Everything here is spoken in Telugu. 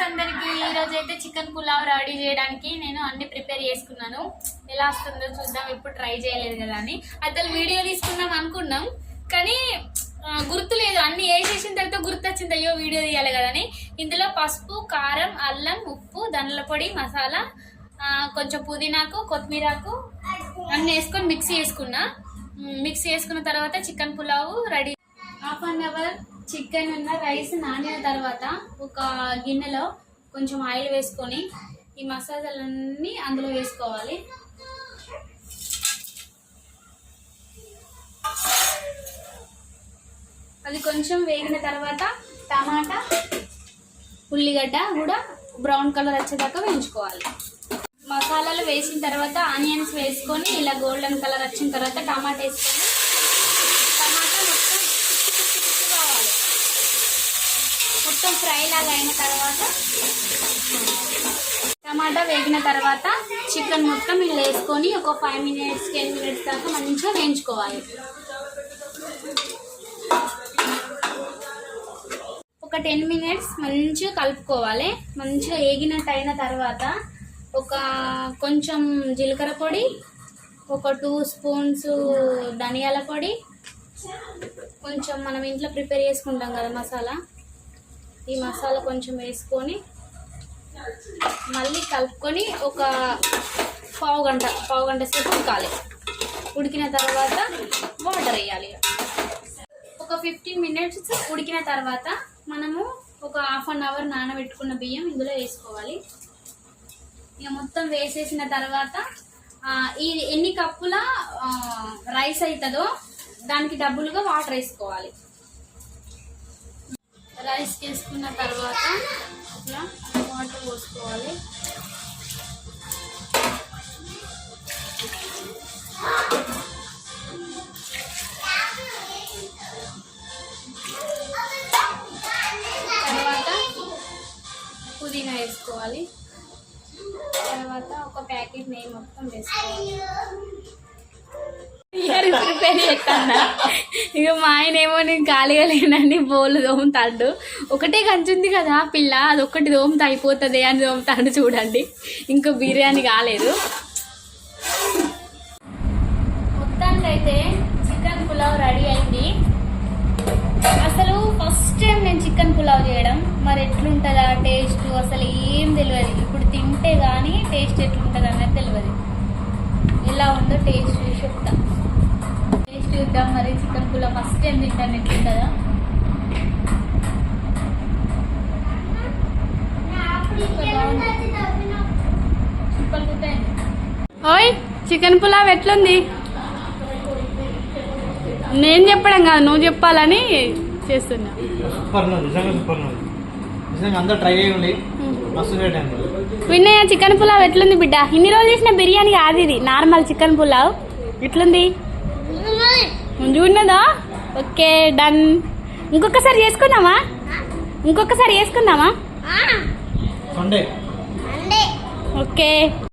అందరికి ఈ రోజు అయితే చికెన్ పులావ్ రెడీ చేయడానికి నేను అన్ని ప్రిపేర్ చేసుకున్నాను. ఎలా వస్తుందో చూద్దాం, ఎప్పుడు ట్రై చేయలేదు కదా అని. అసలు వీడియో తీసుకుందాం అనుకున్నాం కానీ గుర్తులేదు. అన్ని వేసేసిన తర్వాత గుర్తొచ్చింది, అయ్యో వీడియో తీయాలి కదా అని. ఇందులో పసుపు, కారం, అల్లం, ఉప్పు, ధనియాల పొడి, మసాలా, కొంచెం పుదీనాకు, కొత్తిమీరకు అన్ని వేసుకొని మిక్సీ చేసుకున్నా. మిక్సీ చేసుకున్న తర్వాత chicken pulao ready. Half an hour chicken ఉన్న రైస్ నానిన తర్వాత ఒక గిన్నెలో కొంచెం ఆయిల్ వేసుకొని ఈ మసాలాలన్నీ అందులో వేసుకోవాలి. అది కొంచెం వేగిన తర్వాత టమాటా, ఉల్లిగడ్డ కూడా బ్రౌన్ కలర్ వచ్చేదాకా వేయించుకోవాలి. మసాలాలు వేసిన తర్వాత ఆనియన్స్ వేసుకొని ఇలా గోల్డెన్ కలర్ వచ్చిన తర్వాత టమాటా వేసుకొని మొత్తం ఫ్రై లాగా అయిన తర్వాత టమాటా వేగిన తర్వాత చికెన్ మొత్తం ఇలా వేసుకొని ఒక 5 minutes 10 minutes దాకా మంచిగా వేయించుకోవాలి. ఒక 10 minutes మంచిగా కలుపుకోవాలి. మంచిగా వేగినట్టు అయిన తర్వాత ఒక కొంచెం జీలకర్ర పొడి, ఒక 2 spoons ధనియాల పొడి, కొంచెం మనం ఇంట్లో ప్రిపేర్ చేసుకుంటాం కదా మసాలా, ఈ మసాలా కొంచెం వేసుకొని మళ్ళీ కలుపుకొని ఒక పావు గంట సేపు ఉడకాలి. ఉడికిన తర్వాత వాటర్ వేయాలి. ఒక 15 minutes ఉడికిన తర్వాత మనము ఒక హాఫ్ అన్ అవర్ నానబెట్టుకున్న బియ్యం ఇందులో వేసుకోవాలి. ఇక మొత్తం వేసేసిన తర్వాత ఈ ఎన్ని కప్పుల రైస్ అవుతుందో దానికి డబుల్గా వాటర్ వేసుకోవాలి. రైస్ వేసుకున్న తర్వాత ఇట్లా వాటర్ పోసుకోవాలి. తర్వాత పుదీనా వేసుకోవాలి. తర్వాత ఒక ప్యాకెట్ నెయ్యి మొత్తం వేసుకోవాలి. ప్రిపేర్ చేస్తాను. ఇక మా ఆయన ఏమో నేను ఖాళీగా లేనండి, బోలు దోముతాడు. ఒకటే కంచుంది కదా పిల్ల, అది ఒక్కటి దోమత అయిపోతుంది అని దోముతాడు. చూడండి, ఇంకా బిర్యానీ కాలేదు. మొత్తానికైతే చికెన్ పులావ్ రెడీ అయింది. అసలు ఫస్ట్ టైం నేను చికెన్ పులావ్ చేయడం, మరి ఎట్లుంటుందా టేస్ట్ అసలు ఏం తెలియదు. ఇప్పుడు తింటే కానీ టేస్ట్ ఎట్లుంటుంది అనేది తెలియదు. ఎలా ఉందో టేస్ట్ చెప్తా, టేస్ట్ చూద్దాం. మరి చికెన్ పులావ్ ఫస్ట్ టైం తింటాను, ఎట్లుంటుందా. ఓయ్ చికెన్ పులావ్ ఎట్లుంది? నేను చెప్పడం కాదు, నువ్వు చెప్పాలని చేస్తున్నా. విన్నయ్య చికెన్ పులావ్ ఎట్లుంది బిడ్డ? ఇన్ని రోజులు చేసిన బిర్యానీ కాదు ఇది, నార్మల్ చికెన్ పులావ్. ఎట్లుంది? మంచిగా. Okay done. ఇంకొకసారి చేసుకుందామా? ఓకే.